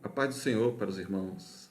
A paz do Senhor para os irmãos,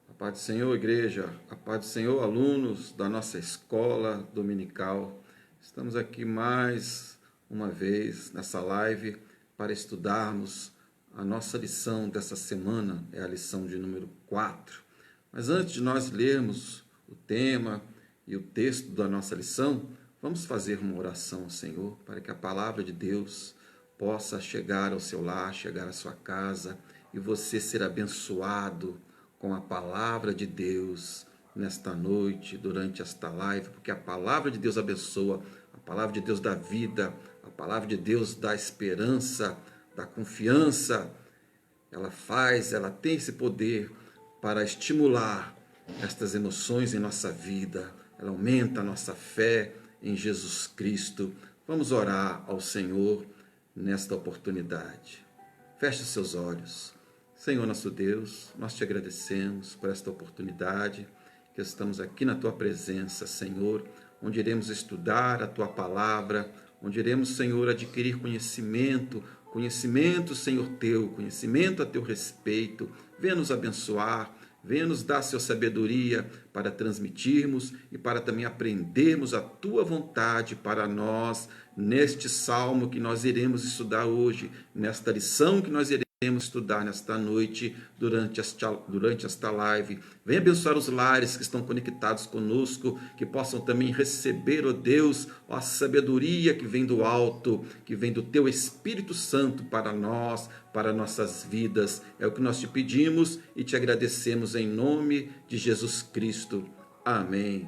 a paz do Senhor, igreja, a paz do Senhor, alunos da nossa escola dominical. Estamos aqui mais uma vez nessa live para estudarmos a nossa lição dessa semana, é a lição de número 4. Mas antes de nós lermos o tema e o texto da nossa lição, vamos fazer uma oração ao Senhor para que a palavra de Deus possa chegar ao seu lar, chegar à sua casa, e você ser abençoado com a palavra de Deus nesta noite, durante esta live, porque a palavra de Deus abençoa, a palavra de Deus dá vida, a palavra de Deus dá esperança, dá confiança, ela tem esse poder para estimular estas emoções em nossa vida, ela aumenta a nossa fé em Jesus Cristo. Vamos orar ao Senhor nesta oportunidade. Feche os seus olhos. Senhor nosso Deus, nós te agradecemos por esta oportunidade que estamos aqui na tua presença, Senhor, onde iremos estudar a tua palavra, onde iremos, Senhor, adquirir conhecimento, Senhor teu, conhecimento a teu respeito. Venha nos abençoar, venha nos dar sua sabedoria para transmitirmos e para também aprendermos a tua vontade para nós, neste salmo que nós iremos estudar hoje, nesta lição que nós iremos estudar nesta noite, durante esta live. Venha abençoar os lares que estão conectados conosco, que possam também receber, ó Deus, a sabedoria que vem do alto, que vem do teu Espírito Santo para nós, para nossas vidas. É o que nós te pedimos e te agradecemos em nome de Jesus Cristo. Amém.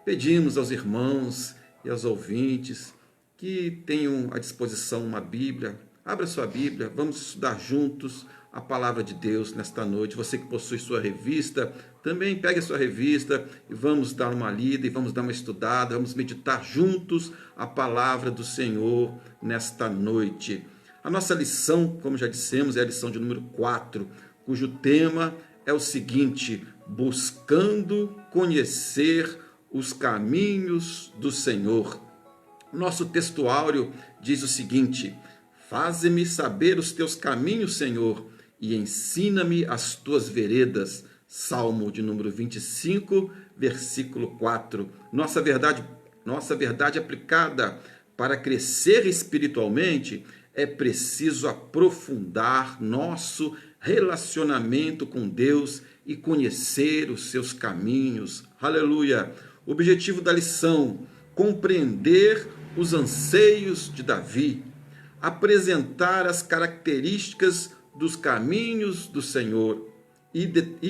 Pedimos aos irmãos e aos ouvintes que tenham à disposição uma Bíblia. Abra sua Bíblia, vamos estudar juntos a palavra de Deus nesta noite. Você que possui sua revista, também pegue a sua revista e vamos dar uma lida e vamos dar uma estudada, vamos meditar juntos a palavra do Senhor nesta noite. A nossa lição, como já dissemos, é a lição de número 4, cujo tema é o seguinte: buscando conhecer os caminhos do Senhor. O nosso textuário diz o seguinte: faze-me saber os teus caminhos, Senhor, e ensina-me as tuas veredas. Salmo de número 25, versículo 4. Nossa verdade aplicada para crescer espiritualmente é preciso aprofundar nosso relacionamento com Deus e conhecer os seus caminhos. Aleluia! O objetivo da lição: compreender os anseios de Davi, apresentar as características dos caminhos do Senhor e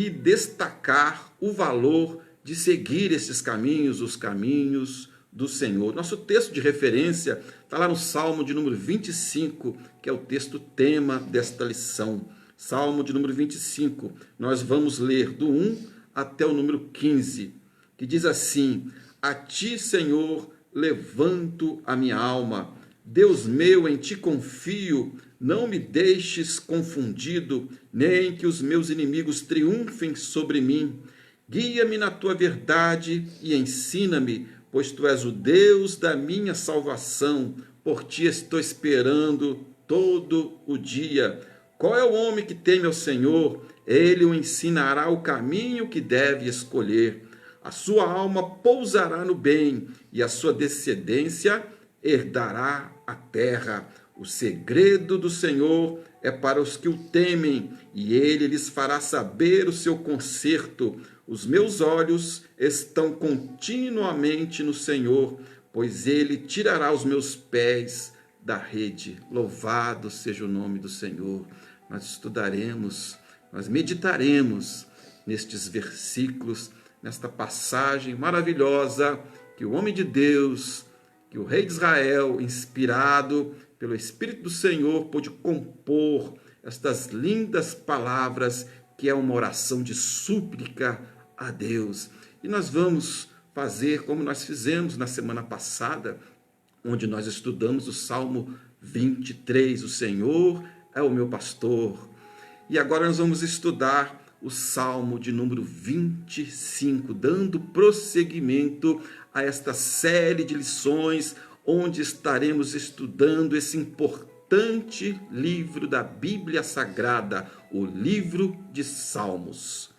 destacar o valor de seguir esses caminhos, os caminhos do Senhor. Nosso texto de referência está lá no Salmo de número 25, que é o texto tema desta lição. Salmo de número 25, nós vamos ler do 1 até o número 15, que diz assim: a ti, Senhor, levanto a minha alma. Deus meu, em ti confio, não me deixes confundido, nem que os meus inimigos triunfem sobre mim. Guia-me na tua verdade e ensina-me, pois tu és o Deus da minha salvação. Por ti estou esperando todo o dia. Qual é o homem que teme ao Senhor? Ele o ensinará o caminho que deve escolher. A sua alma pousará no bem e a sua descendência herdará a terra. O segredo do Senhor é para os que o temem, e ele lhes fará saber o seu conserto. Os meus olhos estão continuamente no Senhor, pois ele tirará os meus pés da rede. Louvado seja o nome do Senhor. Nós estudaremos, nós meditaremos nestes versículos, nesta passagem maravilhosa que o homem de Deus, que o rei de Israel, inspirado pelo Espírito do Senhor, pôde compor estas lindas palavras, que é uma oração de súplica a Deus. E nós vamos fazer como nós fizemos na semana passada, onde nós estudamos o Salmo 23, o Senhor é o meu pastor. E agora nós vamos estudar o Salmo de número 25, dando prosseguimento a esta série de lições, onde estaremos estudando esse importante livro da Bíblia Sagrada, o livro de Salmos.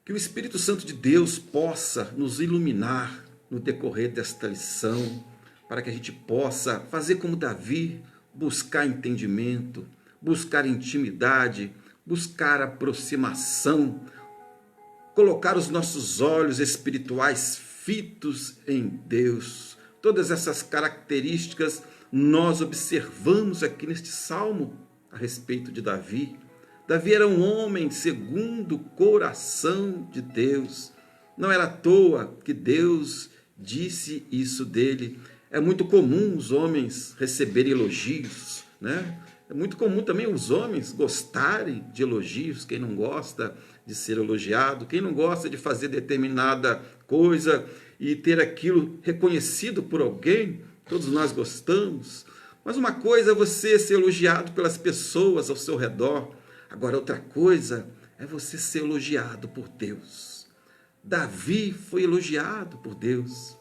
Que o Espírito Santo de Deus possa nos iluminar no decorrer desta lição, para que a gente possa fazer como Davi, buscar entendimento, buscar intimidade, buscar aproximação, colocar os nossos olhos espirituais fitos em Deus. Todas essas características nós observamos aqui neste salmo a respeito de Davi. Davi era um homem segundo o coração de Deus. Não era à toa que Deus disse isso dele. É muito comum os homens receberem elogios, né? É muito comum também os homens gostarem de elogios. Quem não gosta de ser elogiado, quem não gosta de fazer determinada coisa e ter aquilo reconhecido por alguém, todos nós gostamos. Mas uma coisa é você ser elogiado pelas pessoas ao seu redor. Agora, outra coisa é você ser elogiado por Deus. Davi foi elogiado por Deus.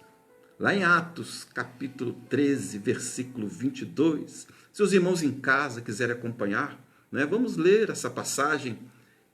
Lá em Atos, capítulo 13, versículo 22. Se os irmãos em casa quiserem acompanhar, né, vamos ler essa passagem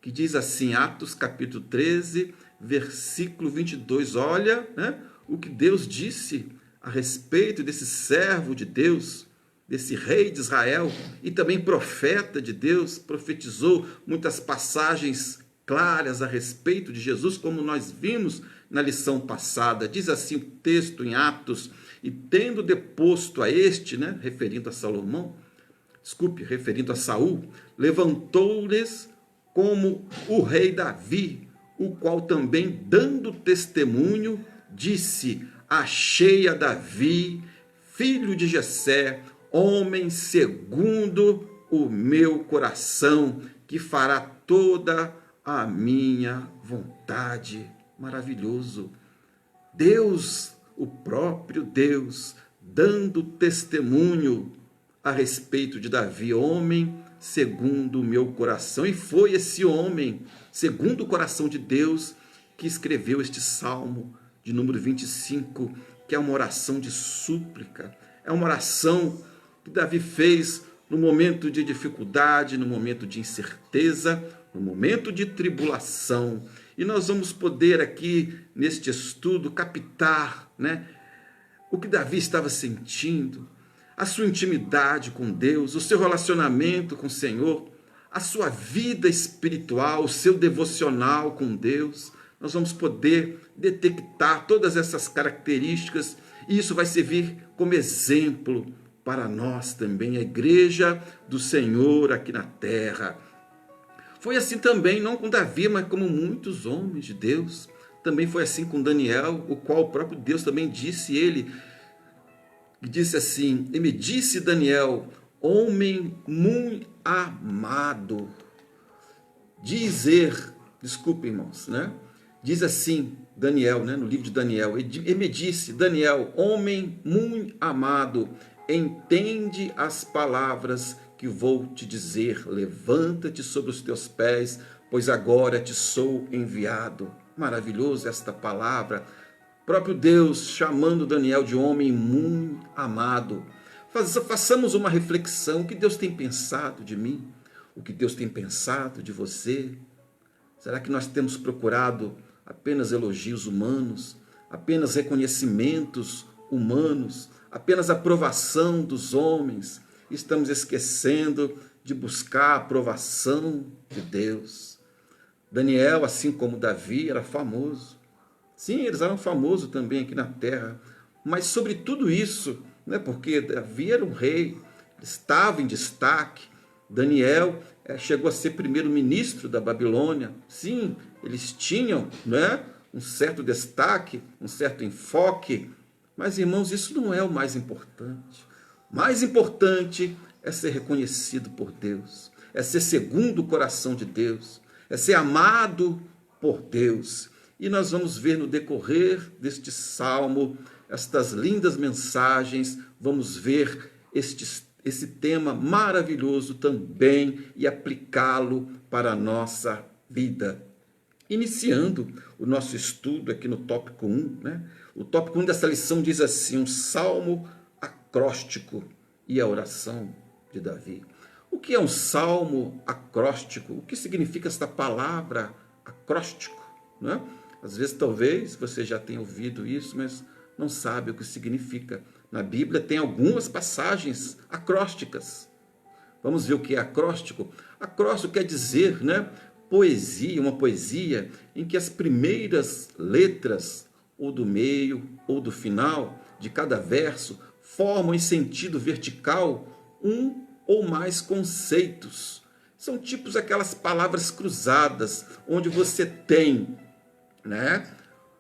que diz assim, Atos, capítulo 13, versículo 22. Olha, né, o que Deus disse a respeito desse servo de Deus, desse rei de Israel e também profeta de Deus, profetizou muitas passagens claras a respeito de Jesus, como nós vimos na lição passada. Diz assim o texto em Atos, e tendo deposto a este, né, referindo a Saul, levantou-lhes como o rei Davi, o qual também, dando testemunho, disse, achei a Davi, filho de Jessé, homem segundo o meu coração, que fará toda a minha vontade. Maravilhoso. Deus, o próprio Deus, dando testemunho a respeito de Davi, homem segundo o meu coração. E foi esse homem, segundo o coração de Deus, que escreveu este salmo de número 25, que é uma oração de súplica. É uma oração que Davi fez no momento de dificuldade, no momento de incerteza, no momento de tribulação. E nós vamos poder aqui, neste estudo, captar, né, o que Davi estava sentindo, a sua intimidade com Deus, o seu relacionamento com o Senhor, a sua vida espiritual, o seu devocional com Deus. Nós vamos poder detectar todas essas características e isso vai servir como exemplo para nós também, a igreja do Senhor aqui na terra. Foi assim também, não com Davi, mas como muitos homens de Deus. Também foi assim com Daniel, o qual o próprio Deus também disse assim, e me disse Daniel, homem muito amado. Desculpe, irmãos, né? Diz assim, Daniel, né, no livro de Daniel, e me disse, Daniel, homem muito amado, entende as palavras que vou te dizer, levanta-te sobre os teus pés, pois agora te sou enviado. Maravilhoso esta palavra, próprio Deus chamando Daniel de homem muito amado. Façamos uma reflexão, o que Deus tem pensado de mim? O que Deus tem pensado de você? Será que nós temos procurado apenas elogios humanos, apenas reconhecimentos humanos, apenas aprovação dos homens? Estamos esquecendo de buscar a aprovação de Deus. Daniel, assim como Davi, era famoso. Sim, eles eram famosos também aqui na terra. Mas sobre tudo isso, né, porque Davi era um rei, estava em destaque. Daniel chegou a ser primeiro-ministro da Babilônia. Sim, eles tinham, né, um certo destaque, um certo enfoque. Mas, irmãos, isso não é o mais importante. Mais importante é ser reconhecido por Deus, é ser segundo o coração de Deus, é ser amado por Deus. E nós vamos ver no decorrer deste salmo, estas lindas mensagens, vamos ver esse tema maravilhoso também e aplicá-lo para a nossa vida. Iniciando o nosso estudo aqui no tópico 1, né? O tópico 1 dessa lição diz assim, um salmo acróstico e a oração de Davi. O que é um salmo acróstico? O que significa esta palavra acróstico? Né? Às vezes, talvez, você já tenha ouvido isso, mas não sabe o que significa. Na Bíblia tem algumas passagens acrósticas. Vamos ver o que é acróstico? Acróstico quer dizer, né, poesia, uma poesia em que as primeiras letras, ou do meio, ou do final, de cada verso, formam em sentido vertical um ou mais conceitos. São tipos aquelas palavras cruzadas, onde você tem, né,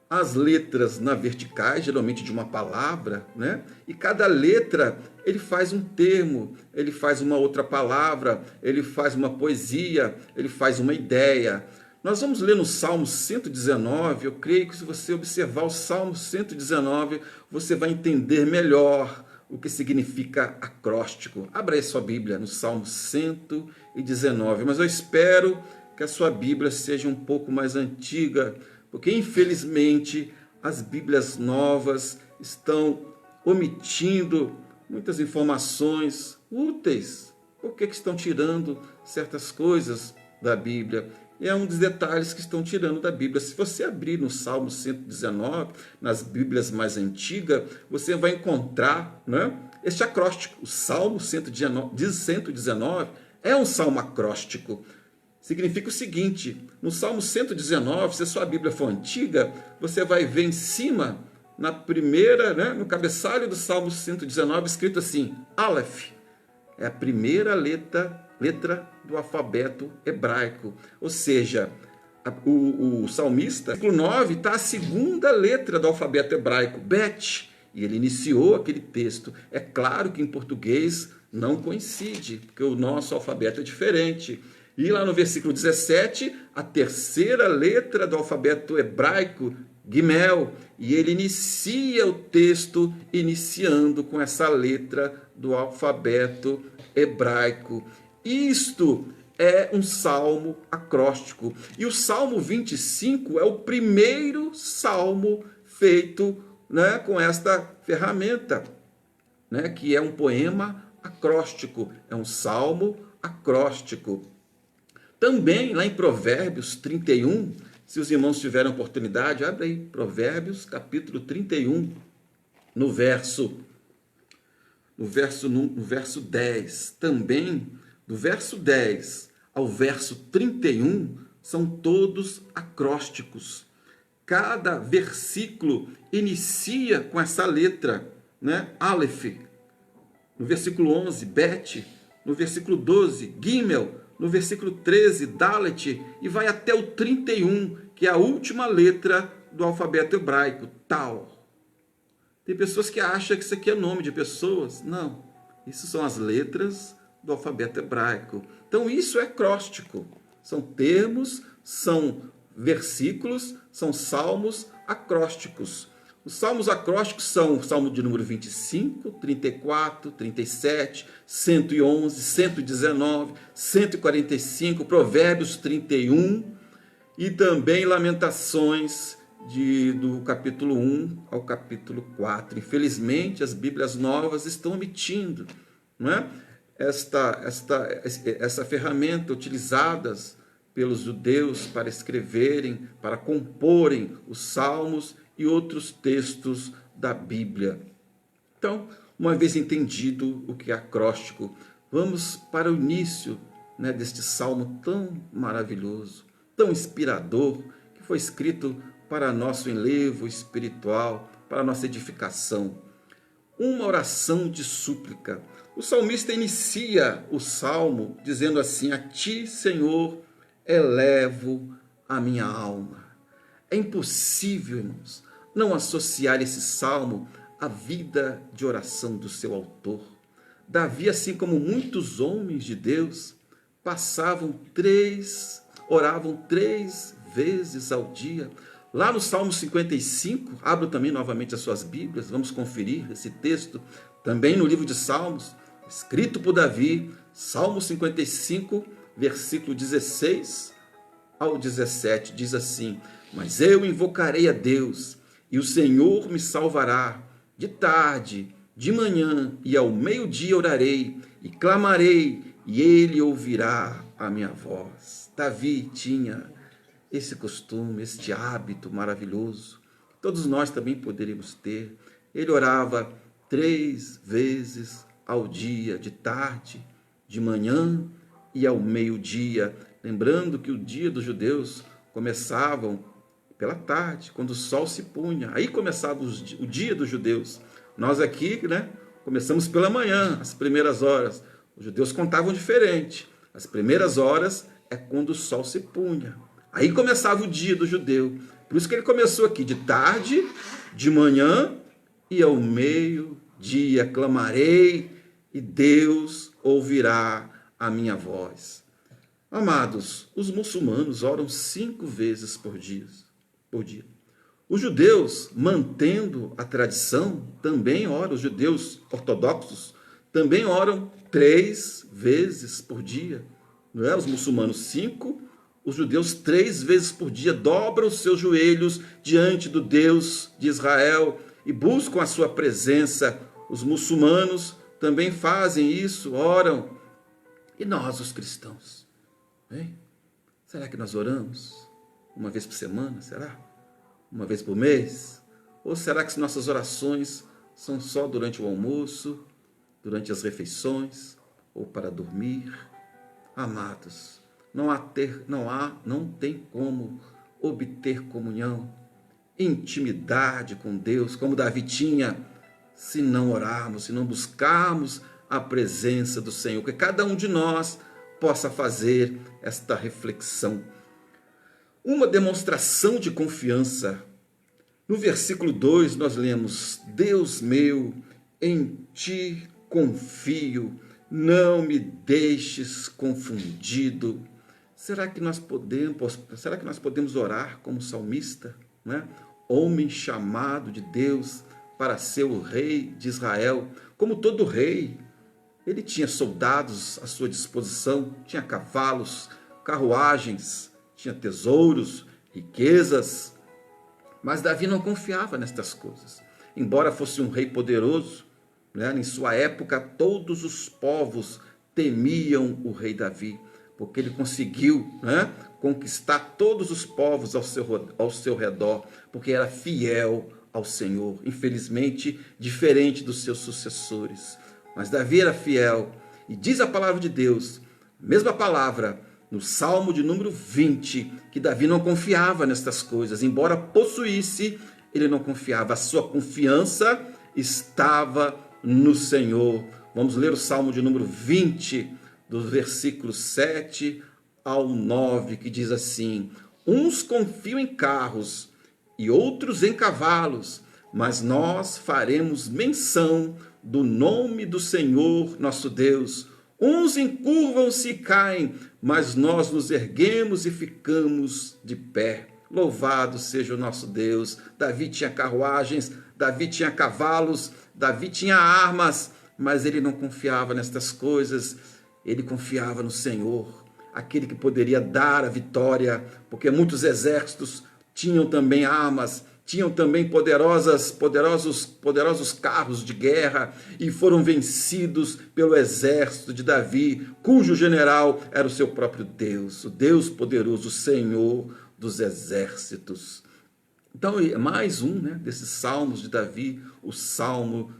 as letras na verticais, geralmente de uma palavra, né? E cada letra, ele faz um termo, ele faz uma outra palavra, ele faz uma poesia, ele faz uma ideia. Nós vamos ler no Salmo 119, eu creio que se você observar o Salmo 119, você vai entender melhor o que significa acróstico. Abra aí sua Bíblia no Salmo 119, mas eu espero que a sua Bíblia seja um pouco mais antiga, porque, infelizmente, as Bíblias novas estão omitindo muitas informações úteis. Por que estão tirando certas coisas da Bíblia? E é um dos detalhes que estão tirando da Bíblia. Se você abrir no Salmo 119, nas Bíblias mais antigas, você vai encontrar, né, este acróstico. O Salmo 119 é um salmo acróstico. Significa o seguinte: no Salmo 119, se a sua Bíblia for antiga, você vai ver em cima, na primeira, né, no cabeçalho do Salmo 119, escrito assim, Aleph, é a primeira letra do alfabeto hebraico. Ou seja, o salmista, no versículo 9, está a segunda letra do alfabeto hebraico, Bet, e ele iniciou aquele texto. É claro que em português não coincide, porque o nosso alfabeto é diferente. E lá no versículo 17, a terceira letra do alfabeto hebraico, Gimel, e ele inicia o texto iniciando com essa letra do alfabeto hebraico. Isto é um salmo acróstico. E o Salmo 25 é o primeiro salmo feito, né, com esta ferramenta, né, que é um poema acróstico, é um salmo acróstico. Também, lá em Provérbios 31, se os irmãos tiverem oportunidade, abre aí, Provérbios, capítulo 31, no verso 10. Também, do verso 10 ao verso 31, são todos acrósticos. Cada versículo inicia com essa letra, né? Aleph. No versículo 11, Bet. No versículo 12, Gimel. No versículo 13, Dalet, e vai até o 31, que é a última letra do alfabeto hebraico, Tal. Tem pessoas que acham que isso aqui é nome de pessoas. Não, isso são as letras do alfabeto hebraico. Então isso é acróstico. São termos, são versículos, são salmos acrósticos. Os salmos acrósticos são o salmo de número 25, 34, 37, 111, 119, 145, Provérbios 31 e também Lamentações do capítulo 1 ao capítulo 4. Infelizmente, as Bíblias novas estão omitindo, não é? essa ferramenta utilizadas pelos judeus para escreverem, para comporem os salmos e outros textos da Bíblia. Então, uma vez entendido o que é acróstico, vamos para o início, né, deste salmo tão maravilhoso, tão inspirador, que foi escrito para nosso enlevo espiritual, para nossa edificação. Uma oração de súplica. O salmista inicia o salmo dizendo assim: a ti, Senhor, elevo a minha alma. É impossível, irmãos, não associar esse salmo à vida de oração do seu autor. Davi, assim como muitos homens de Deus, oravam 3 vezes ao dia. Lá no Salmo 55, abro também novamente as suas Bíblias, vamos conferir esse texto, também no livro de Salmos, escrito por Davi, Salmo 55, versículo 16 ao 17, diz assim: mas eu invocarei a Deus, e o Senhor me salvará. De tarde, de manhã e ao meio-dia orarei, e clamarei, e ele ouvirá a minha voz. Davi tinha esse costume, este hábito maravilhoso, que todos nós também poderíamos ter. Ele orava 3 vezes ao dia, de tarde, de manhã e ao meio-dia. Lembrando que o dia dos judeus começavam pela tarde, quando o sol se punha. Aí começava o dia dos judeus. Nós aqui, né, começamos pela manhã, as primeiras horas. Os judeus contavam diferente. As primeiras horas é quando o sol se punha. Aí começava o dia do judeu. Por isso que ele começou aqui de tarde, de manhã e ao meio-dia. Clamarei e Deus ouvirá a minha voz. Amados, os muçulmanos oram 5 vezes por dia. Os judeus, mantendo a tradição, também oram. Os judeus ortodoxos também oram 3 vezes por dia. Não é? Os muçulmanos 5, os judeus 3 vezes por dia dobram os seus joelhos diante do Deus de Israel e buscam a sua presença. Os muçulmanos também fazem isso, oram. E nós, os cristãos? Hein? Será que nós oramos uma vez por semana? Será? Uma vez por mês? Ou será que nossas orações são só durante o almoço, durante as refeições ou para dormir? Amados, não tem como obter comunhão, intimidade com Deus, como Davi tinha, se não orarmos, se não buscarmos a presença do Senhor. Que cada um de nós possa fazer esta reflexão. Uma demonstração de confiança. No versículo 2 nós lemos: Deus meu, em ti confio, não me deixes confundido. Será que nós podemos orar como salmista, né? Homem chamado de Deus para ser o rei de Israel? Como todo rei, ele tinha soldados à sua disposição, tinha cavalos, carruagens, tinha tesouros, riquezas. Mas Davi não confiava nestas coisas. Embora fosse um rei poderoso, né, em sua época todos os povos temiam o rei Davi, porque ele conseguiu, né, conquistar todos os povos ao seu redor, porque era fiel ao Senhor. Infelizmente, diferente dos seus sucessores. Mas Davi era fiel. E diz a palavra de Deus, a mesma palavra, no Salmo de número 20, que Davi não confiava nestas coisas. Embora possuísse, ele não confiava. A sua confiança estava no Senhor. Vamos ler o Salmo de número 20, do versículo 7 ao 9, que diz assim: uns confiam em carros e outros em cavalos, mas nós faremos menção do nome do Senhor nosso Deus. Uns encurvam-se e caem, mas nós nos erguemos e ficamos de pé. Louvado seja o nosso Deus. Davi tinha carruagens, Davi tinha cavalos, Davi tinha armas, mas ele não confiava nestas coisas. Ele confiava no Senhor, aquele que poderia dar a vitória, porque muitos exércitos tinham também armas, tinham também poderosos carros de guerra e foram vencidos pelo exército de Davi, cujo general era o seu próprio Deus, o Deus poderoso, o Senhor dos exércitos. Então, mais um, né, desses salmos de Davi, o salmo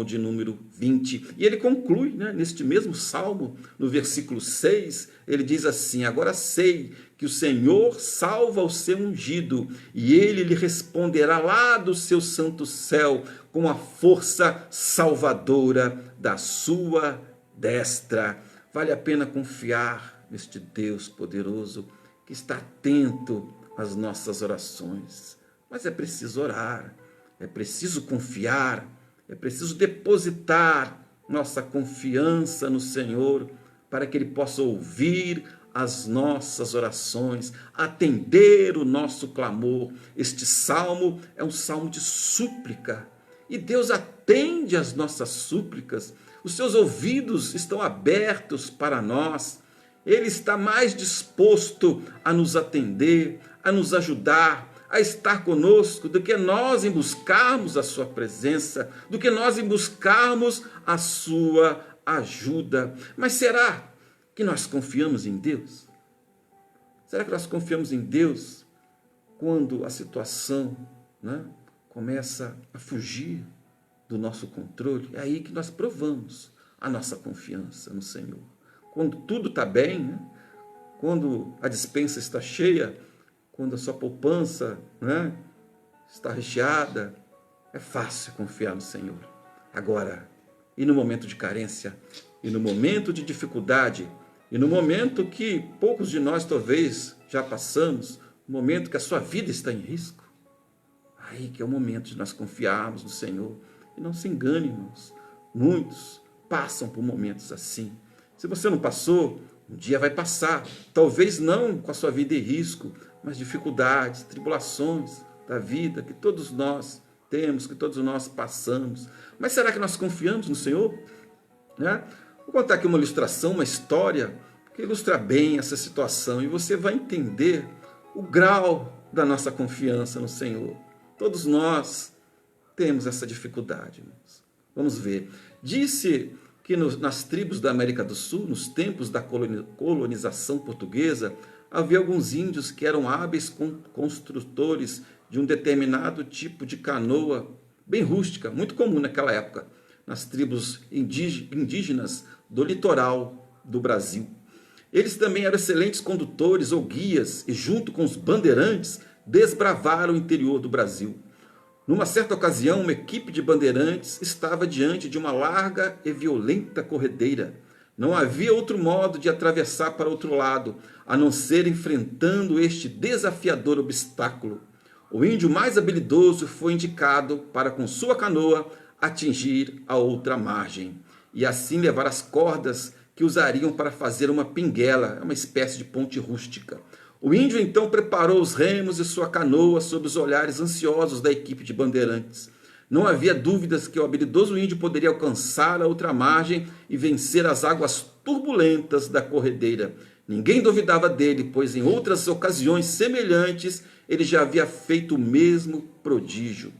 de número 20. E ele conclui, né, neste mesmo salmo, no versículo 6, ele diz assim: agora sei que o Senhor salva o seu ungido, e ele lhe responderá lá do seu santo céu, com a força salvadora da sua destra. Vale a pena confiar neste Deus poderoso, que está atento às nossas orações. Mas é preciso orar, é preciso confiar, é preciso depositar nossa confiança no Senhor, para que Ele possa ouvir as nossas orações, atender o nosso clamor. Este salmo é um salmo de súplica, e Deus atende às nossas súplicas. Os seus ouvidos estão abertos para nós. Ele está mais disposto a nos atender, a nos ajudar, a estar conosco, do que nós em buscarmos a sua presença, do que nós em buscarmos a sua ajuda. Mas será que nós confiamos em Deus? Será que nós confiamos em Deus quando a situação, né, começa a fugir do nosso controle? É aí que nós provamos a nossa confiança no Senhor. Quando tudo está bem, né, quando a despensa está cheia, quando a sua poupança, né, está recheada, é fácil confiar no Senhor. Agora, e no momento de carência, e no momento de dificuldade, e no momento que poucos de nós talvez já passamos, no momento que a sua vida está em risco, aí que é o momento de nós confiarmos no Senhor. E não se engane, irmãos, muitos passam por momentos assim. Se você não passou, um dia vai passar, talvez não com a sua vida em risco, mas dificuldades, tribulações da vida que todos nós temos, que todos nós passamos. Mas será que nós confiamos no Senhor? Né? Vou contar aqui uma ilustração, uma história que ilustra bem essa situação e você vai entender o grau da nossa confiança no Senhor. Todos nós temos essa dificuldade, irmãos. Vamos ver. Disse que nas tribos da América do Sul, nos tempos da colonização portuguesa, havia alguns índios que eram hábeis construtores de um determinado tipo de canoa bem rústica, muito comum naquela época, nas tribos indígenas do litoral do Brasil. Eles também eram excelentes condutores ou guias e, junto com os bandeirantes, desbravaram o interior do Brasil. Numa certa ocasião, uma equipe de bandeirantes estava diante de uma larga e violenta corredeira. Não havia outro modo de atravessar para outro lado, a não ser enfrentando este desafiador obstáculo. O índio mais habilidoso foi indicado para, com sua canoa, atingir a outra margem e assim levar as cordas que usariam para fazer uma pinguela, uma espécie de ponte rústica. O índio então preparou os remos e sua canoa sob os olhares ansiosos da equipe de bandeirantes. Não havia dúvidas que o habilidoso índio poderia alcançar a outra margem e vencer as águas turbulentas da corredeira. Ninguém duvidava dele, pois em outras ocasiões semelhantes ele já havia feito o mesmo prodígio.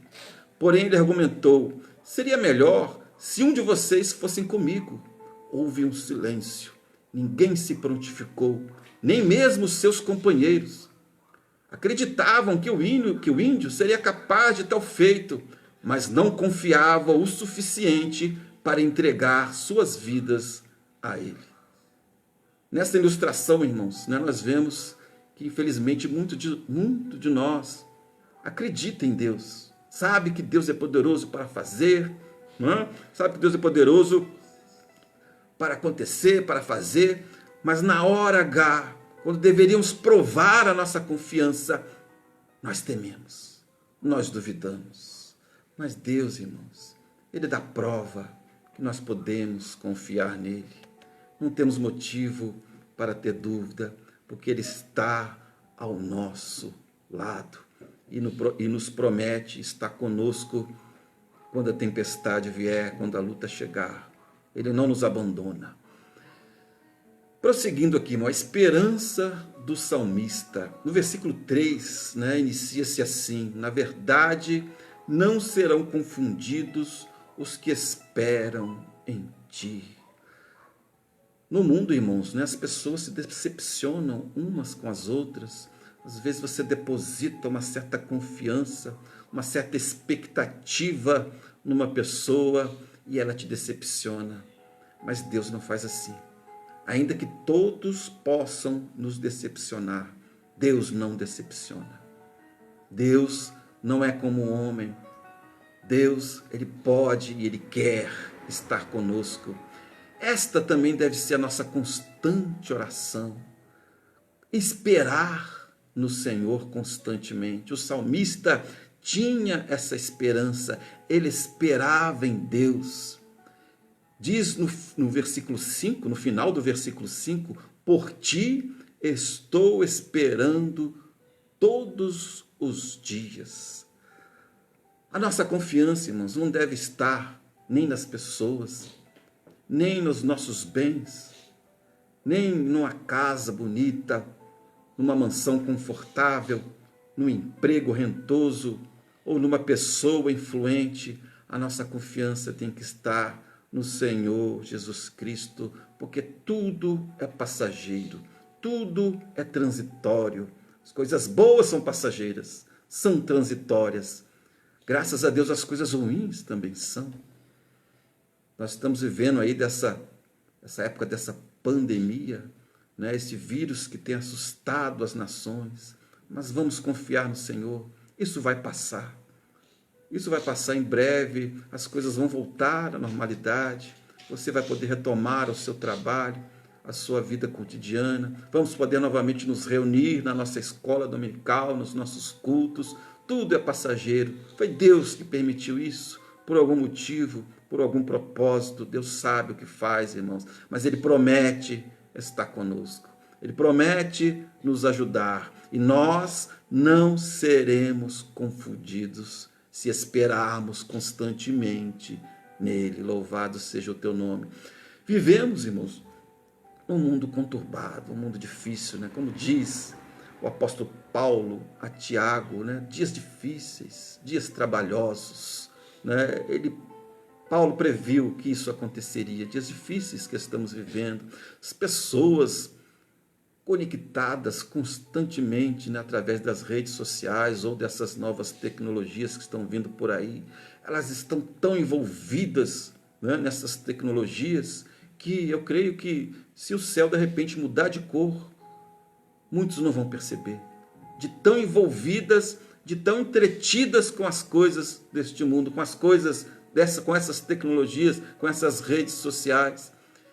Porém, ele argumentou: seria melhor se um de vocês fossem comigo. Houve um silêncio. Ninguém se prontificou, nem mesmo seus companheiros. Acreditavam que o índio seria capaz de tal feito, mas não confiavam o suficiente para entregar suas vidas a ele. Nessa ilustração, irmãos, nós vemos que, infelizmente, muito de nós acredita em Deus, sabe que Deus é poderoso para fazer, sabe que Deus é poderoso para acontecer, para fazer, mas na hora H, quando deveríamos provar a nossa confiança, nós tememos, nós duvidamos. Mas Deus, irmãos, Ele dá prova que nós podemos confiar nele. Não temos motivo para ter dúvida, porque Ele está ao nosso lado e nos promete estar conosco quando a tempestade vier, quando a luta chegar. Ele não nos abandona. Prosseguindo aqui, a esperança do salmista. No versículo 3, inicia-se assim: na verdade, não serão confundidos os que esperam em ti. No mundo, irmãos, as pessoas se decepcionam umas com as outras. Às vezes você deposita uma certa confiança, uma certa expectativa numa pessoa e ela te decepciona. Mas Deus não faz assim. Ainda que todos possam nos decepcionar, Deus não decepciona. Deus não é como um homem. Deus, Ele pode e Ele quer estar conosco. Esta também deve ser a nossa constante oração. Esperar no Senhor constantemente. O salmista tinha essa esperança. Ele esperava em Deus. Diz no versículo 5, no final do versículo 5, por ti estou esperando todos os dias. A nossa confiança, irmãos, não deve estar nem nas pessoas, nem nos nossos bens, nem numa casa bonita, numa mansão confortável, num emprego rentoso ou numa pessoa influente. A nossa confiança tem que estar no Senhor Jesus Cristo, porque tudo é passageiro, tudo é transitório. As coisas boas são passageiras, são transitórias. Graças a Deus as coisas ruins também são. Nós estamos vivendo aí essa época dessa pandemia, né? Esse vírus que tem assustado as nações, mas vamos confiar no Senhor, isso vai passar. Isso vai passar em breve, as coisas vão voltar à normalidade, você vai poder retomar o seu trabalho, a sua vida cotidiana, vamos poder novamente nos reunir na nossa escola dominical, nos nossos cultos, tudo é passageiro. Foi Deus que permitiu isso, por algum motivo, por algum propósito. Deus sabe o que faz, irmãos, mas Ele promete estar conosco, Ele promete nos ajudar, e nós não seremos confundidos se esperarmos constantemente nele. Louvado seja o teu nome. Vivemos, irmãos, num mundo conturbado, um mundo difícil, né? Como diz o apóstolo Paulo a Tiago, né? Dias difíceis, dias trabalhosos, né? Paulo previu que isso aconteceria, dias difíceis que estamos vivendo, as pessoas conectadas constantemente, né, através das redes sociais ou dessas novas tecnologias que estão vindo por aí, elas estão tão envolvidas, né, nessas tecnologias, que eu creio que se o céu de repente mudar de cor, muitos não vão perceber, de tão envolvidas, de tão entretidas com as coisas deste mundo, com as coisas com essas tecnologias, com essas redes sociais.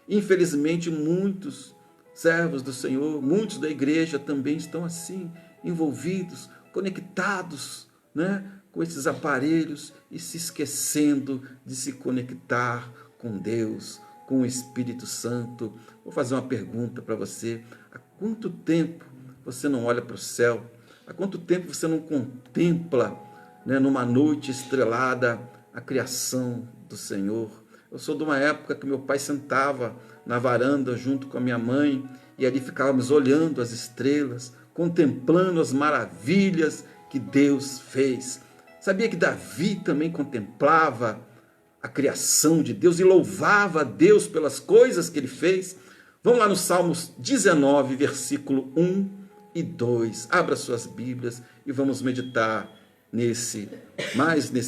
Infelizmente, muitos servos do Senhor, muitos da igreja também estão assim, envolvidos, conectados, né, com esses aparelhos e se esquecendo de se conectar com Deus, com o Espírito Santo. Vou fazer uma pergunta para você: há quanto tempo você não olha para o céu? Há quanto tempo você não contempla, né, numa noite estrelada, a criação do Senhor? Eu sou de uma época que meu pai sentava na varanda junto com a minha mãe e ali ficávamos olhando as estrelas, contemplando as maravilhas que Deus fez. Sabia que Davi também contemplava a criação de Deus e louvava a Deus pelas coisas que ele fez? Vamos lá no Salmos 19, versículo 1 e 2. Abra suas Bíblias e vamos meditar nesse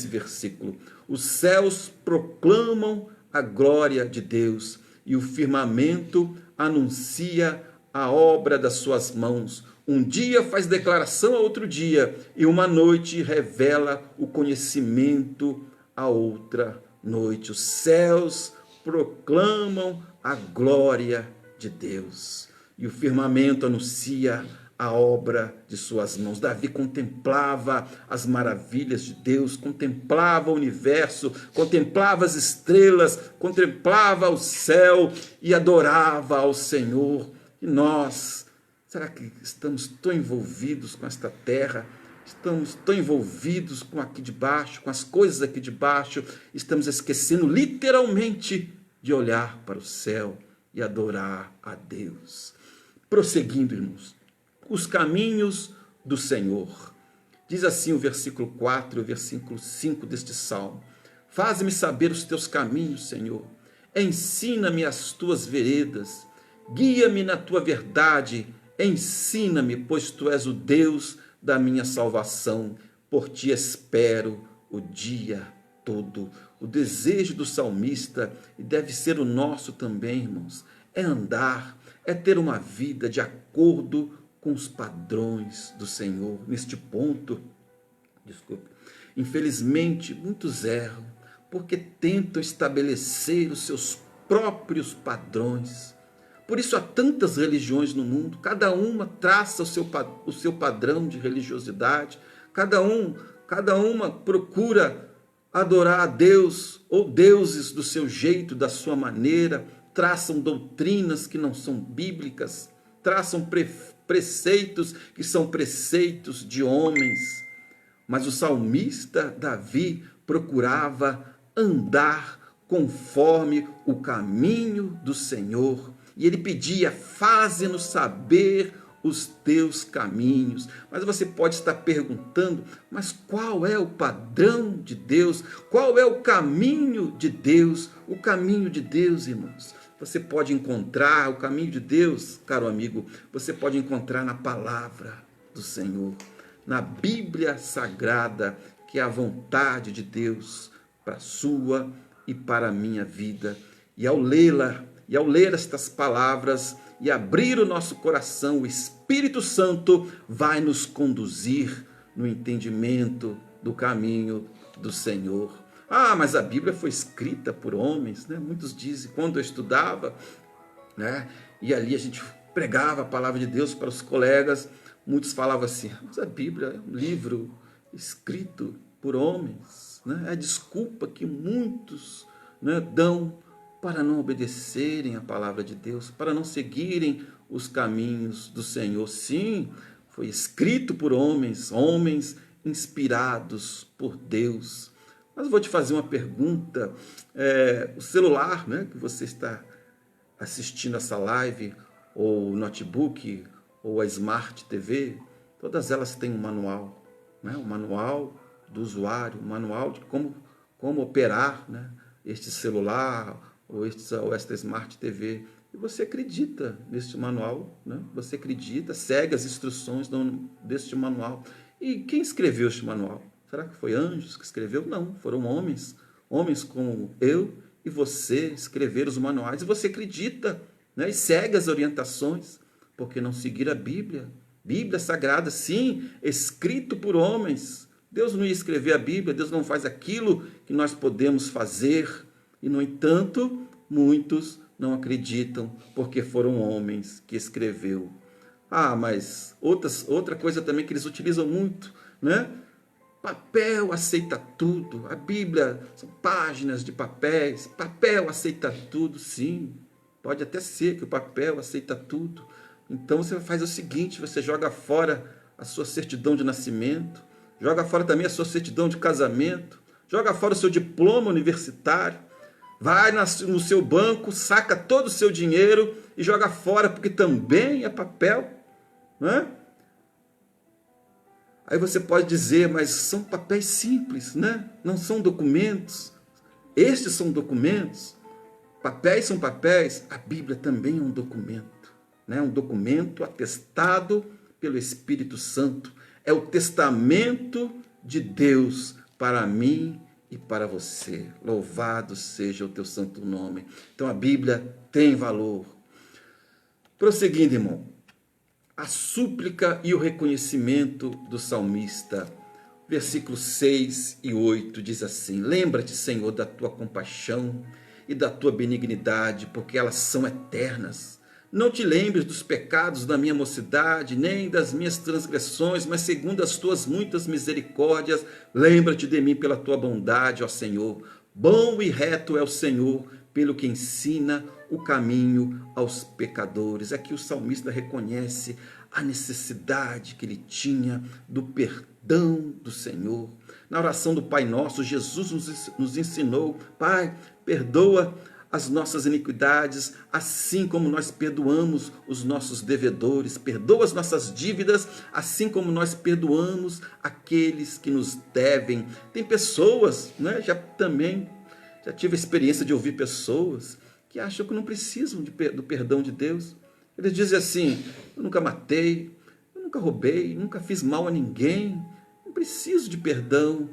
versículo. Os céus proclamam a glória de Deus e o firmamento anuncia a obra das suas mãos. Um dia faz declaração a outro dia, e uma noite revela o conhecimento a outra noite. Os céus proclamam a glória de Deus e o firmamento anuncia a obra de suas mãos. Davi contemplava as maravilhas de Deus, contemplava o universo, contemplava as estrelas, contemplava o céu e adorava ao Senhor. E nós, será que estamos tão envolvidos com esta terra? Estamos tão envolvidos com aqui de baixo, com as coisas aqui de baixo, estamos esquecendo literalmente de olhar para o céu e adorar a Deus. Prosseguindo, irmãos, os caminhos do Senhor. Diz assim o versículo 4 e o versículo 5 deste salmo: Faz-me saber os teus caminhos, Senhor. Ensina-me as tuas veredas. Guia-me na tua verdade. Ensina-me, pois tu és o Deus da minha salvação. Por ti espero o dia todo. O desejo do salmista, e deve ser o nosso também, irmãos, é andar, é ter uma vida de acordo com os padrões do Senhor. Neste ponto, infelizmente, muitos erram, porque tentam estabelecer os seus próprios padrões. Por isso há tantas religiões no mundo, cada uma traça o seu padrão de religiosidade, cada uma procura adorar a Deus ou deuses do seu jeito, da sua maneira, traçam doutrinas que não são bíblicas, traçam preceitos que são preceitos de homens. Mas o salmista Davi procurava andar conforme o caminho do Senhor. E ele pedia: faze-nos saber os teus caminhos. Mas você pode estar perguntando, mas qual é o padrão de Deus? Qual é o caminho de Deus? O caminho de Deus, irmãos, você pode encontrar o caminho de Deus, caro amigo, você pode encontrar na palavra do Senhor, na Bíblia Sagrada, que é a vontade de Deus para a sua e para a minha vida. E ao lê-la, e ao ler estas palavras e abrir o nosso coração, o Espírito Santo vai nos conduzir no entendimento do caminho do Senhor. Ah, mas a Bíblia foi escrita por homens, né? Muitos dizem, quando eu estudava, né? E ali a gente pregava a palavra de Deus para os colegas, muitos falavam assim, mas a Bíblia é um livro escrito por homens, né? É a desculpa que muitos, né, dão para não obedecerem a palavra de Deus, para não seguirem os caminhos do Senhor. Sim, foi escrito por homens, homens inspirados por Deus. Mas eu vou te fazer uma pergunta, o celular, né, que você está assistindo essa live, ou o notebook, ou a Smart TV, todas elas têm um manual, né, um manual do usuário, um manual de como operar, né, este celular, ou esta Smart TV, e você acredita neste manual, né? Você acredita, segue as instruções deste manual. E quem escreveu este manual? Será que foi anjos que escreveu? Não, foram homens, homens como eu e você escreveram os manuais, e você acredita, né? E segue as orientações, porque não seguir a Bíblia? Bíblia Sagrada, sim, escrito por homens. Deus não ia escrever a Bíblia, Deus não faz aquilo que nós podemos fazer. E, no entanto, muitos não acreditam, porque foram homens que escreveu. Ah, mas outra coisa também que eles utilizam muito, né? Papel aceita tudo. A Bíblia são páginas de papéis. Papel aceita tudo, sim. Pode até ser que o papel aceita tudo. Então você faz o seguinte, você joga fora a sua certidão de nascimento, joga fora também a sua certidão de casamento, joga fora o seu diploma universitário, vai no seu banco, saca todo o seu dinheiro e joga fora, porque também é papel, né? Aí você pode dizer, mas são papéis simples, né? Não são documentos. Estes são documentos. Papéis são papéis. A Bíblia também é um documento, né? Um documento atestado pelo Espírito Santo. É o testamento de Deus para mim e para você. Louvado seja o teu santo nome. Então a Bíblia tem valor. Prosseguindo, irmão, a súplica e o reconhecimento do salmista. Versículos 6 e 8 diz assim: lembra-te, Senhor, da tua compaixão e da tua benignidade, porque elas são eternas. Não te lembres dos pecados da minha mocidade, nem das minhas transgressões, mas segundo as tuas muitas misericórdias, lembra-te de mim pela tua bondade, ó Senhor. Bom e reto é o Senhor, pelo que ensina o caminho aos pecadores. Aqui o salmista reconhece a necessidade que ele tinha do perdão do Senhor. Na oração do Pai Nosso, Jesus nos ensinou: Pai, perdoa as nossas iniquidades, assim como nós perdoamos os nossos devedores. Perdoa as nossas dívidas, assim como nós perdoamos aqueles que nos devem. Tem pessoas, né, já tive a experiência de ouvir pessoas que acham que não precisam do perdão de Deus. Eles dizem assim: eu nunca matei, eu nunca roubei, nunca fiz mal a ninguém, não preciso de perdão.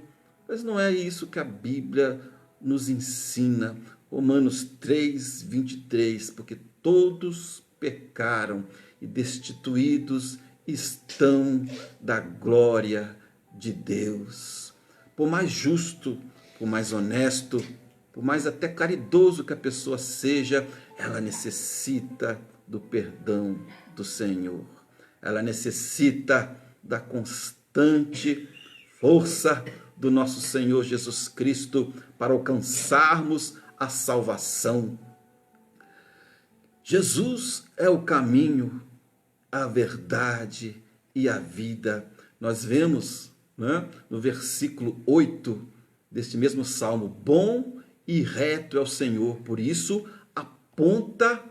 Mas não é isso que a Bíblia nos ensina. Romanos 3, 23, porque todos pecaram e destituídos estão da glória de Deus. Por mais justo, por mais honesto, por mais até caridoso que a pessoa seja, ela necessita do perdão do Senhor. Ela necessita da constante força do nosso Senhor Jesus Cristo para alcançarmos a salvação. Jesus é o caminho, a verdade e a vida. Nós vemos, né, no versículo 8 deste mesmo salmo: bom e reto é o Senhor, por isso aponta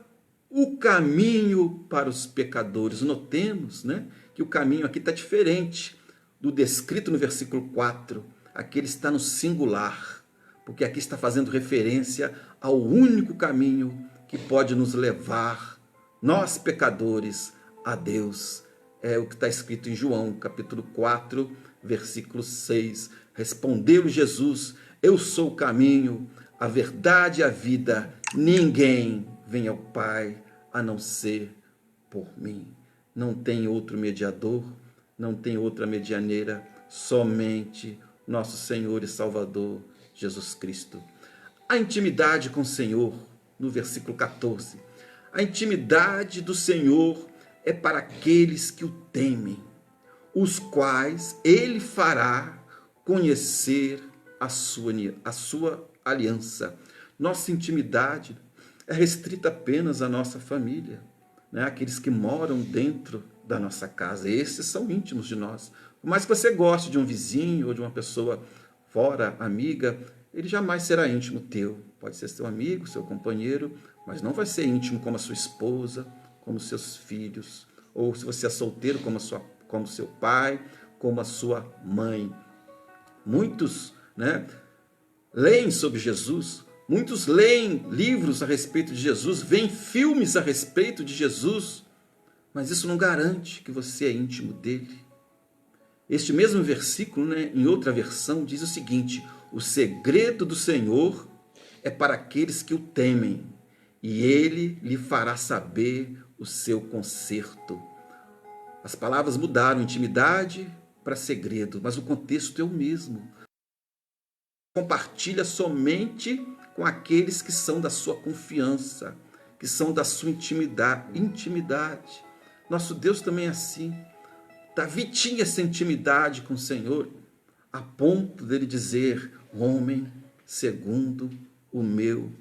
o caminho para os pecadores. Notemos, né, que o caminho aqui está diferente do descrito no versículo 4. Aqui ele está no singular, porque aqui está fazendo referência ao único caminho que pode nos levar, nós pecadores, a Deus. É o que está escrito em João, capítulo 4, versículo 6. Respondeu Jesus: eu sou o caminho, a verdade e a vida. Ninguém vem ao Pai a não ser por mim. Não tem outro mediador, não tem outra medianeira, somente nosso Senhor e Salvador Jesus Cristo. A intimidade com o Senhor, no versículo 14. A intimidade do Senhor é para aqueles que o temem, os quais ele fará conhecer a sua aliança. Nossa intimidade é restrita apenas à nossa família, né? Aqueles que moram dentro da nossa casa, esses são íntimos de nós. Por mais que você goste de um vizinho ou de uma pessoa fora, amiga, ele jamais será íntimo teu. Pode ser seu amigo, seu companheiro, mas não vai ser íntimo como a sua esposa, como seus filhos, ou se você é solteiro, como seu pai, como a sua mãe. Muitos, né, leem sobre Jesus, muitos leem livros a respeito de Jesus, veem filmes a respeito de Jesus, mas isso não garante que você é íntimo dele. Este mesmo versículo, né, em outra versão, diz o seguinte: o segredo do Senhor é para aqueles que o temem, e ele lhe fará saber o seu conserto. As palavras mudaram, intimidade para segredo, mas o contexto é o mesmo. Compartilha somente com aqueles que são da sua confiança, que são da sua intimidade. Nosso Deus também é assim. Davi tinha essa intimidade com o Senhor, a ponto dele dizer: homem segundo o meu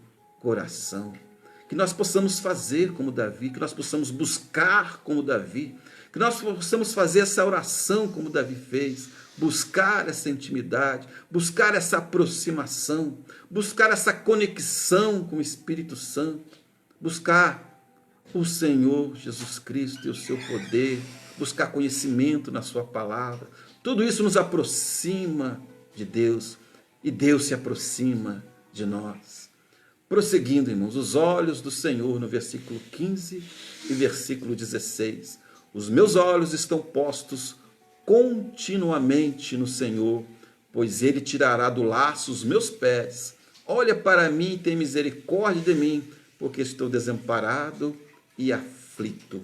coração. Que nós possamos fazer como Davi, que nós possamos buscar como Davi, que nós possamos fazer essa oração como Davi fez, buscar essa intimidade, buscar essa aproximação, buscar essa conexão com o Espírito Santo, buscar o Senhor Jesus Cristo e o seu poder, buscar conhecimento na sua palavra. Tudo isso nos aproxima de Deus e Deus se aproxima de nós. Prosseguindo, irmãos, os olhos do Senhor, no versículo 15 e versículo 16. Os meus olhos estão postos continuamente no Senhor, pois ele tirará do laço os meus pés. Olha para mim e tem misericórdia de mim, porque estou desamparado e aflito.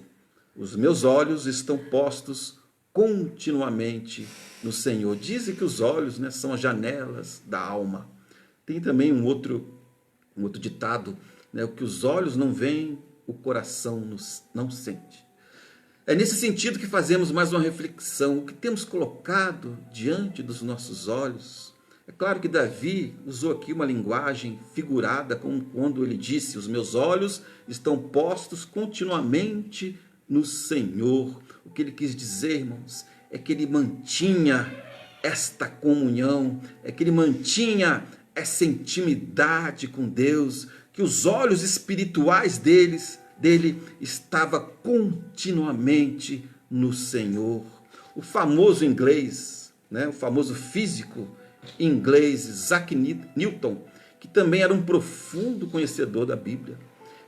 Os meus olhos estão postos continuamente no Senhor. Dizem que os olhos, né, são as janelas da alma. Tem também um outro ditado, né, o que os olhos não veem, o coração não sente. É nesse sentido que fazemos mais uma reflexão. O que temos colocado diante dos nossos olhos? É claro que Davi usou aqui uma linguagem figurada, como quando ele disse: os meus olhos estão postos continuamente no Senhor. O que ele quis dizer, irmãos, é que ele mantinha esta comunhão, é que ele mantinha essa intimidade com Deus, que os olhos espirituais dele estava continuamente no Senhor. O famoso inglês, né, o famoso físico inglês Isaac Newton, que também era um profundo conhecedor da Bíblia,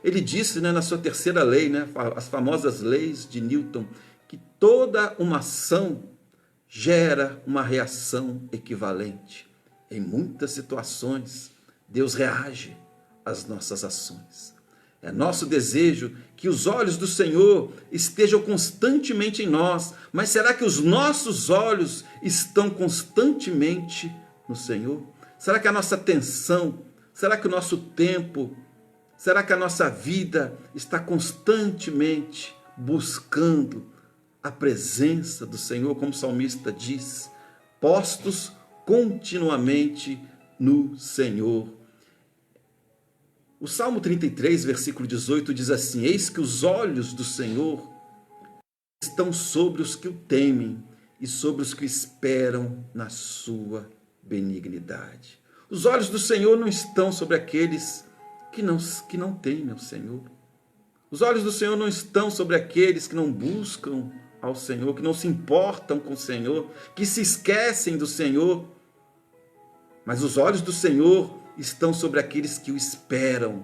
ele disse, né, na sua terceira lei, né, as famosas leis de Newton, que toda uma ação gera uma reação equivalente. Em muitas situações, Deus reage às nossas ações. É nosso desejo que os olhos do Senhor estejam constantemente em nós, mas será que os nossos olhos estão constantemente no Senhor? Será que a nossa atenção, será que o nosso tempo, será que a nossa vida está constantemente buscando a presença do Senhor, como o salmista diz, postos continuamente no Senhor? O Salmo 33, versículo 18 diz assim: eis que os olhos do Senhor estão sobre os que o temem e sobre os que esperam na sua benignidade. Os olhos do Senhor não estão sobre aqueles que não temem ao Senhor. Os olhos do Senhor não estão sobre aqueles que não buscam ao Senhor, que não se importam com o Senhor, que se esquecem do Senhor. Mas os olhos do Senhor estão sobre aqueles que o esperam,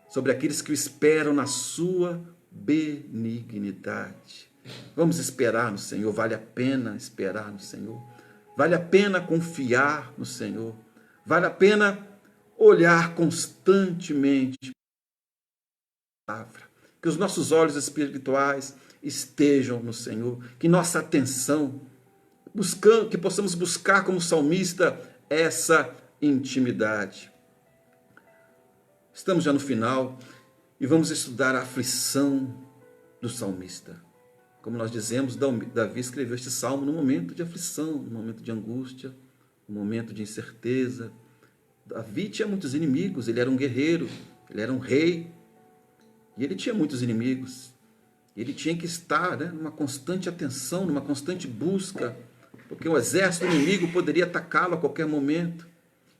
sobre aqueles que o esperam na sua benignidade. Vamos esperar no Senhor, vale a pena esperar no Senhor, vale a pena confiar no Senhor, vale a pena olhar constantemente para a palavra, que os nossos olhos espirituais estejam no Senhor, que nossa atenção, que possamos buscar como salmista essa intimidade. Estamos já no final e vamos estudar a aflição do salmista. Como nós dizemos, Davi escreveu este salmo no momento de aflição, no momento de angústia, no momento de incerteza. Davi tinha muitos inimigos, ele era um guerreiro, ele era um rei, e ele tinha muitos inimigos. Ele tinha que estar numa constante atenção, numa constante busca, porque o exército inimigo poderia atacá-lo a qualquer momento.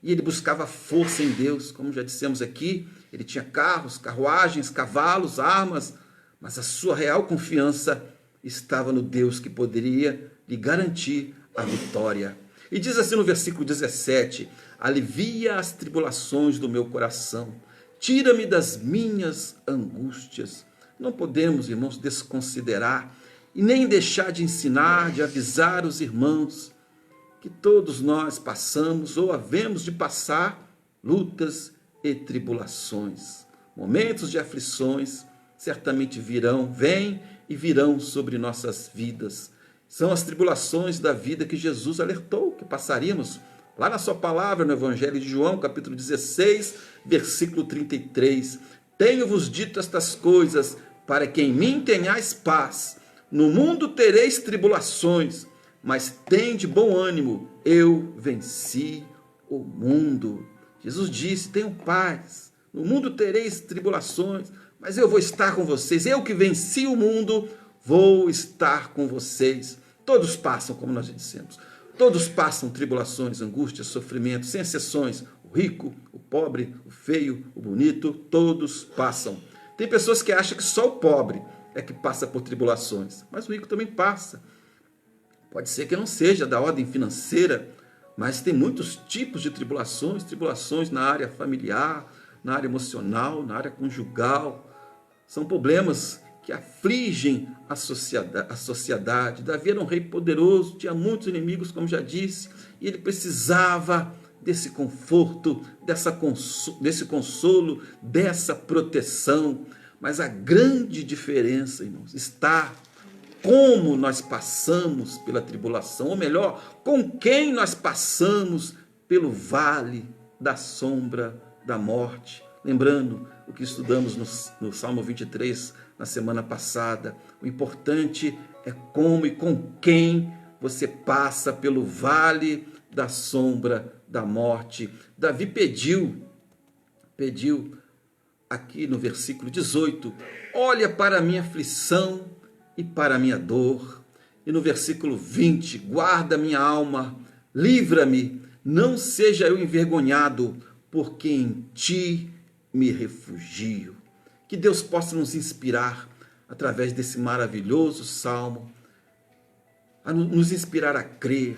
E ele buscava força em Deus, como já dissemos aqui, ele tinha carros, carruagens, cavalos, armas, mas a sua real confiança estava no Deus que poderia lhe garantir a vitória. E diz assim no versículo 17, alivia as tribulações do meu coração, tira-me das minhas angústias. Não podemos, irmãos, desconsiderar e nem deixar de ensinar, de avisar os irmãos que todos nós passamos ou havemos de passar lutas e tribulações. Momentos de aflições certamente vêm e virão sobre nossas vidas. São as tribulações da vida que Jesus alertou que passaríamos. Lá na sua palavra, no Evangelho de João, capítulo 16, versículo 33. Tenho-vos dito estas coisas, para que em mim tenhais paz. No mundo tereis tribulações, mas tende bom ânimo, eu venci o mundo. Jesus disse, tenham paz. No mundo tereis tribulações, mas eu vou estar com vocês. Eu que venci o mundo, vou estar com vocês. Todos passam, como nós dissemos. Todos passam tribulações, angústias, sofrimentos, sem exceções. O rico, o pobre, o feio, o bonito, todos passam. Tem pessoas que acham que só o pobre é que passa por tribulações, mas o rico também passa. Pode ser que não seja da ordem financeira, mas tem muitos tipos de tribulações, tribulações na área familiar, na área emocional, na área conjugal. São problemas que afligem a sociedade. Davi era um rei poderoso, tinha muitos inimigos, como já disse, e ele precisava desse conforto, desse consolo, dessa proteção. Mas a grande diferença, irmãos, está como nós passamos pela tribulação, ou melhor, com quem nós passamos pelo vale da sombra da morte. Lembrando o que estudamos no Salmo 23 na semana passada, o importante é como e com quem você passa pelo vale da sombra da morte. Davi pediu aqui no versículo 18, olha para a minha aflição e para a minha dor. E no versículo 20, guarda minha alma, livra-me, não seja eu envergonhado, porque em ti me refugio. Que Deus possa nos inspirar através desse maravilhoso salmo, a nos inspirar a crer,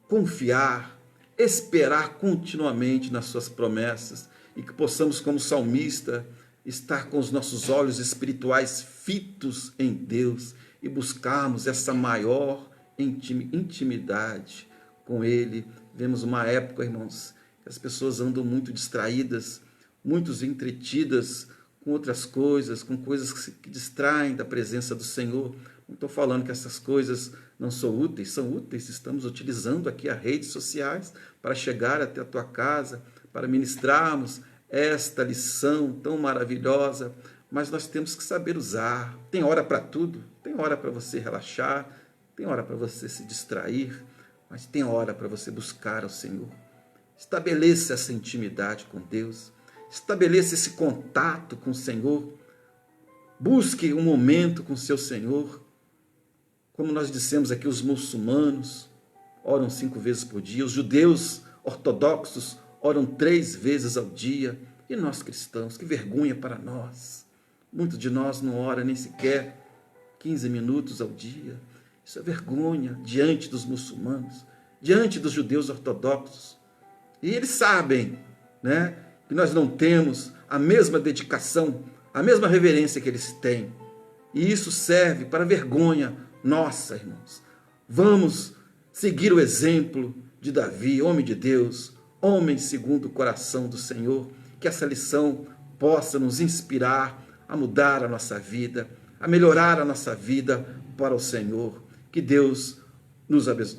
confiar, esperar continuamente nas suas promessas e que possamos, como salmista, estar com os nossos olhos espirituais fitos em Deus e buscarmos essa maior intimidade com Ele. Vemos uma época, irmãos, que as pessoas andam muito distraídas, muito entretidas com outras coisas, com coisas que distraem da presença do Senhor. Não estou falando que essas coisas não são úteis, estamos utilizando aqui as redes sociais para chegar até a tua casa, para ministrarmos esta lição tão maravilhosa, mas nós temos que saber usar. Tem hora para tudo, tem hora para você relaxar, tem hora para você se distrair, mas tem hora para você buscar ao Senhor. Estabeleça essa intimidade com Deus, estabeleça esse contato com o Senhor, busque um momento com o seu Senhor. Como nós dissemos aqui, os muçulmanos oram 5 vezes por dia, os judeus ortodoxos oram 3 vezes ao dia, e nós cristãos, que vergonha para nós. Muitos de nós não oram nem sequer 15 minutos ao dia. Isso é vergonha diante dos muçulmanos, diante dos judeus ortodoxos. E eles sabem, né, que nós não temos a mesma dedicação, a mesma reverência que eles têm. E isso serve para vergonha nossa, irmãos. Vamos seguir o exemplo de Davi, homem de Deus, homem segundo o coração do Senhor, que essa lição possa nos inspirar a mudar a nossa vida, a melhorar a nossa vida para o Senhor. Que Deus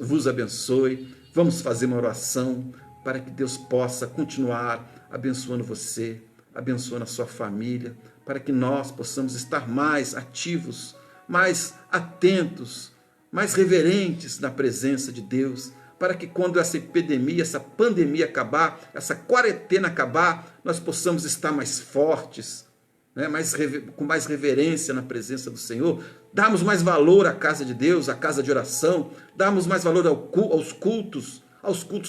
vos abençoe. Vamos fazer uma oração para que Deus possa continuar abençoando você, abençoando a sua família, para que nós possamos estar mais ativos, mais atentos, mais reverentes na presença de Deus, para que quando essa epidemia, essa pandemia acabar, essa quarentena acabar, nós possamos estar mais fortes, né? Com mais reverência na presença do Senhor, darmos mais valor à casa de Deus, à casa de oração, darmos mais valor aos cultos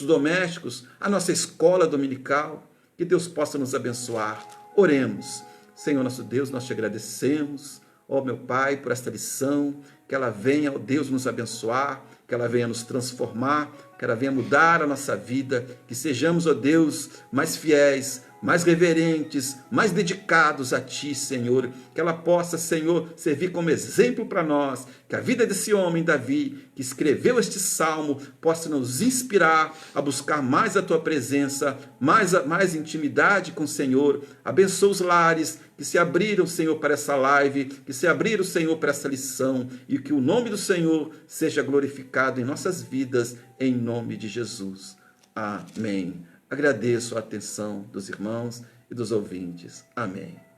domésticos, à nossa escola dominical. Que Deus possa nos abençoar. Oremos. Senhor nosso Deus, nós te agradecemos, ó meu Pai, por esta lição, que ela venha, ó Deus, nos abençoar, que ela venha nos transformar, que ela venha mudar a nossa vida, que sejamos, ó Deus, mais fiéis, mais reverentes, mais dedicados a Ti, Senhor, que ela possa, Senhor, servir como exemplo para nós, que a vida desse homem, Davi, que escreveu este salmo, possa nos inspirar a buscar mais a Tua presença, mais intimidade com o Senhor. Abençoa os lares que se abriram, Senhor, para essa live, que se abriram, Senhor, para essa lição, e que o nome do Senhor seja glorificado em nossas vidas, em nome de Jesus. Amém. Agradeço a atenção dos irmãos e dos ouvintes. Amém.